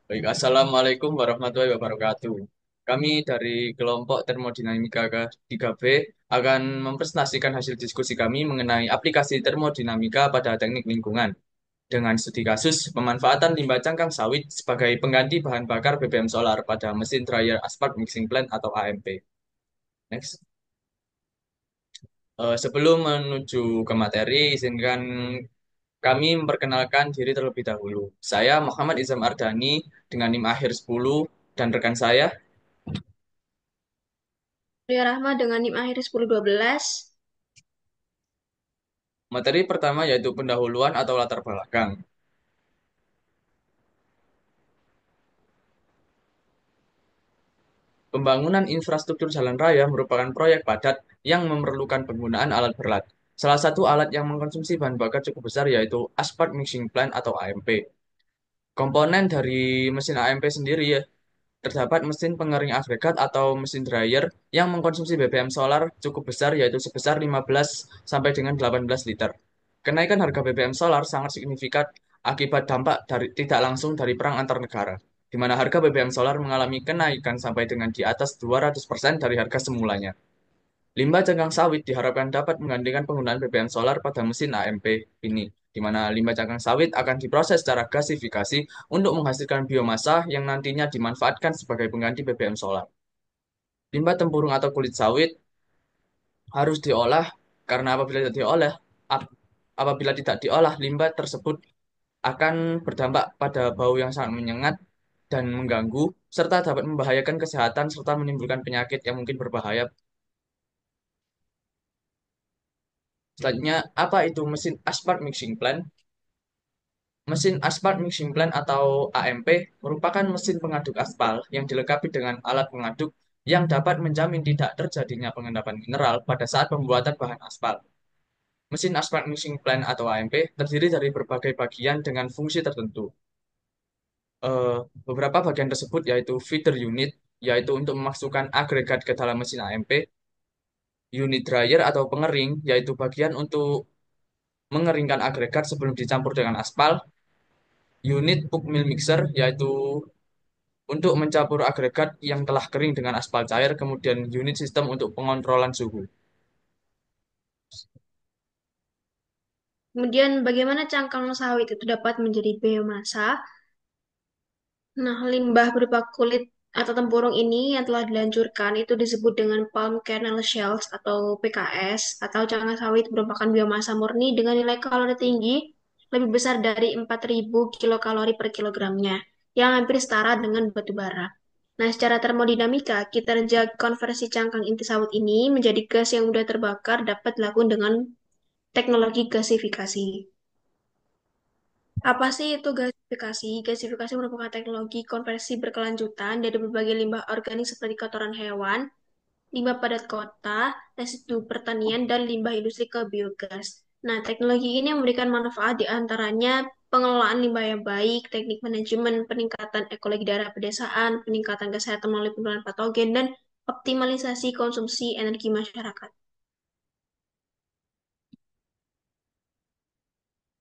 Baik, Assalamualaikum warahmatullahi wabarakatuh. Kami dari kelompok termodinamika ke 3B akan mempresentasikan hasil diskusi kami mengenai aplikasi termodinamika pada teknik lingkungan dengan studi kasus pemanfaatan limbah cangkang sawit sebagai pengganti bahan bakar BBM solar pada mesin dryer asphalt mixing plant atau AMP. Next. Sebelum menuju ke materi, izinkan kami memperkenalkan diri terlebih dahulu. Saya Muhammad Izam Ardani dengan NIM akhir 10 dan rekan saya. Ria Rahma dengan NIM akhir 1012. Materi pertama yaitu pendahuluan atau latar belakang. Pembangunan infrastruktur jalan raya merupakan proyek padat yang memerlukan penggunaan alat berat. Salah satu alat yang mengkonsumsi bahan bakar cukup besar yaitu Asphalt Mixing Plant atau AMP. Komponen dari mesin AMP sendiri ya, terdapat mesin pengering agregat atau mesin dryer yang mengkonsumsi BBM solar cukup besar yaitu sebesar 15 sampai dengan 18 liter. Kenaikan harga BBM solar sangat signifikan akibat dampak tidak langsung dari perang antar negara, di mana harga BBM solar mengalami kenaikan sampai dengan di atas 200% dari harga semulanya. Limbah cangkang sawit diharapkan dapat menggantikan penggunaan BBM solar pada mesin AMP ini, di mana limbah cangkang sawit akan diproses secara gasifikasi untuk menghasilkan biomasa yang nantinya dimanfaatkan sebagai pengganti BBM solar. Limbah tempurung atau kulit sawit harus diolah karena apabila tidak diolah, limbah tersebut akan berdampak pada bau yang sangat menyengat dan mengganggu, serta dapat membahayakan kesehatan serta menimbulkan penyakit yang mungkin berbahaya. Selanjutnya, apa itu mesin asphalt mixing plant? Mesin asphalt mixing plant atau AMP merupakan mesin pengaduk aspal yang dilengkapi dengan alat pengaduk yang dapat menjamin tidak terjadinya pengendapan mineral pada saat pembuatan bahan aspal. Mesin asphalt mixing plant atau AMP terdiri dari berbagai bagian dengan fungsi tertentu. Eh, Beberapa bagian tersebut yaitu feeder unit, yaitu untuk memasukkan agregat ke dalam mesin AMP, unit dryer atau pengering, yaitu bagian untuk mengeringkan agregat sebelum dicampur dengan aspal, unit pulp mill mixer, yaitu untuk mencampur agregat yang telah kering dengan aspal cair, kemudian unit sistem untuk pengontrolan suhu. Kemudian bagaimana cangkang sawit itu dapat menjadi biomasa? Nah, limbah berupa kulit atau tempurung ini yang telah dilancurkan itu disebut dengan palm kernel shells atau PKS atau cangkang sawit merupakan biomasa murni dengan nilai kalori tinggi lebih besar dari 4.000 kilokalori per kilogramnya, yang hampir setara dengan batu bara. Nah, secara termodinamika, kinerja konversi cangkang inti sawit ini menjadi gas yang mudah terbakar dapat dilakukan dengan teknologi gasifikasi. Apa sih itu gasifikasi? Gasifikasi merupakan teknologi konversi berkelanjutan dari berbagai limbah organik seperti kotoran hewan, limbah padat kota, residu pertanian, dan limbah industri ke biogas. Nah, teknologi ini memberikan manfaat di antaranya pengelolaan limbah yang baik, teknik manajemen, peningkatan ekologi daerah pedesaan, peningkatan kesehatan melalui penurunan patogen, dan optimalisasi konsumsi energi masyarakat.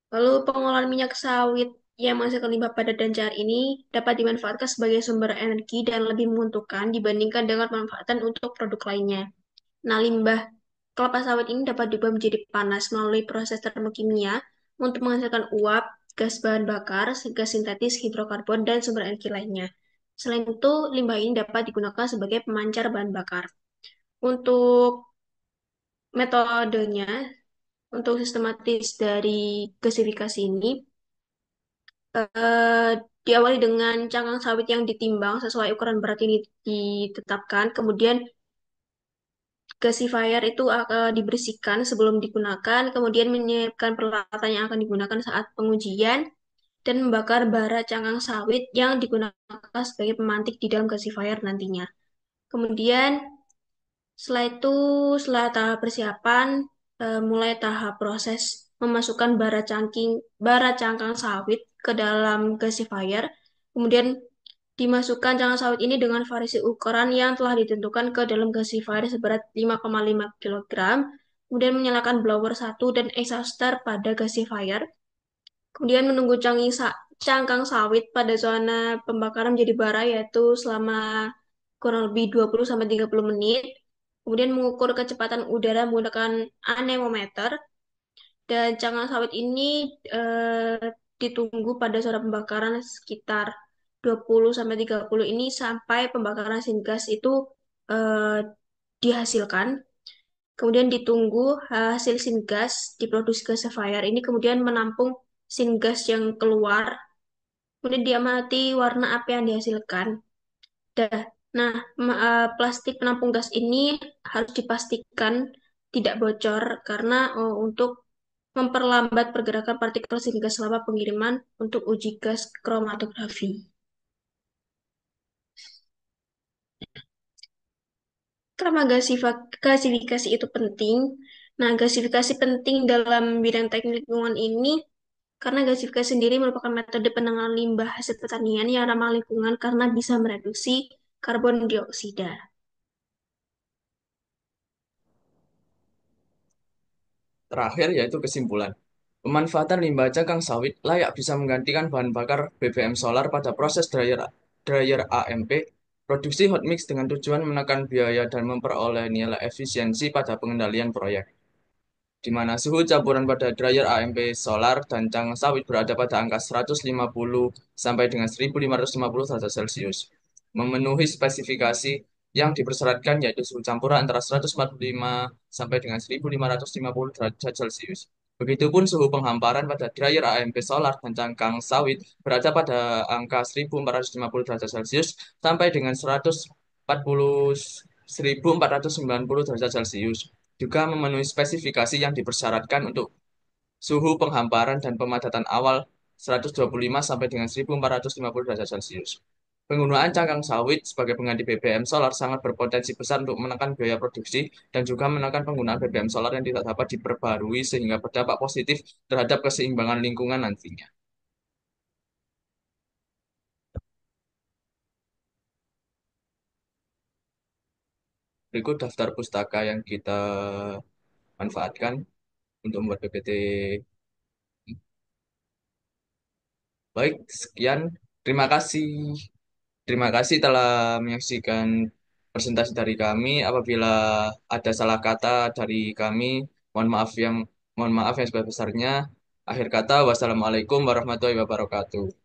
Lalu pengolahan minyak sawit yang menghasilkan limbah padat dan cair ini dapat dimanfaatkan sebagai sumber energi dan lebih menguntungkan dibandingkan dengan pemanfaatan untuk produk lainnya. Nah, limbah kelapa sawit ini dapat diubah menjadi panas melalui proses termokimia untuk menghasilkan uap, gas bahan bakar, gas sintetis, hidrokarbon, dan sumber energi lainnya. Selain itu, limbah ini dapat digunakan sebagai pemancar bahan bakar. Untuk metodenya, untuk sistematis dari gasifikasi ini, eh, diawali dengan cangkang sawit yang ditimbang sesuai ukuran berat yang ditetapkan. Kemudian gasifier itu dibersihkan sebelum digunakan. Kemudian menyiapkan peralatan yang akan digunakan saat pengujian dan membakar bara cangkang sawit yang digunakan sebagai pemantik di dalam gasifier nantinya. Kemudian setelah itu, setelah tahap persiapan, mulai tahap proses memasukkan bara cangkang sawit ke dalam gasifier. Kemudian dimasukkan cangkang sawit ini dengan variasi ukuran yang telah ditentukan ke dalam gasifier seberat 5,5 kg. Kemudian menyalakan blower 1 dan exhauster pada gasifier. Kemudian menunggu cangkang sawit pada zona pembakaran menjadi bara yaitu selama kurang lebih 20 sampai 30 menit. Kemudian mengukur kecepatan udara menggunakan anemometer dan cangkang sawit ini eh, ditunggu pada zona pembakaran sekitar 20 sampai 30 ini sampai pembakaran syngas itu eh, dihasilkan. Kemudian ditunggu hasil syngas diproduksi gasifier ini kemudian menampung syngas yang keluar. Kemudian diamati warna api yang dihasilkan. Dah. Nah, plastik penampung gas ini harus dipastikan tidak bocor karena untuk memperlambat pergerakan partikel sehingga selama pengiriman untuk uji gas kromatografi. Kenapa gasifikasi itu penting? Nah, gasifikasi penting dalam bidang teknik lingkungan ini karena gasifikasi sendiri merupakan metode penanganan limbah hasil pertanian yang ramah lingkungan karena bisa mereduksi karbon dioksida. Terakhir yaitu kesimpulan. Pemanfaatan limbah cangkang sawit layak bisa menggantikan bahan bakar BBM solar pada proses dryer AMP, produksi hot mix dengan tujuan menekan biaya dan memperoleh nilai efisiensi pada pengendalian proyek, di mana suhu campuran pada dryer AMP solar dan cangkang sawit berada pada angka 150 sampai dengan 1550 derajat Celcius. Memenuhi spesifikasi yang dipersyaratkan yaitu suhu campuran antara 145 sampai dengan 1550 derajat Celcius. Begitupun suhu penghamparan pada dryer AMP solar dan cangkang sawit berada pada angka 1450 derajat Celcius sampai dengan 140 1490 derajat Celcius. Juga memenuhi spesifikasi yang dipersyaratkan untuk suhu penghamparan dan pemadatan awal 125 sampai dengan 1450 derajat Celcius. Penggunaan cangkang sawit sebagai pengganti BBM solar sangat berpotensi besar untuk menekan biaya produksi dan juga menekan penggunaan BBM solar yang tidak dapat diperbarui sehingga berdampak positif terhadap keseimbangan lingkungan nantinya. Berikut daftar pustaka yang kita manfaatkan untuk membuat PPT. Baik, sekian. Terima kasih. Terima kasih telah menyaksikan presentasi dari kami. Apabila ada salah kata dari kami, mohon maaf yang sebesar-besarnya. Akhir kata, wassalamualaikum warahmatullahi wabarakatuh.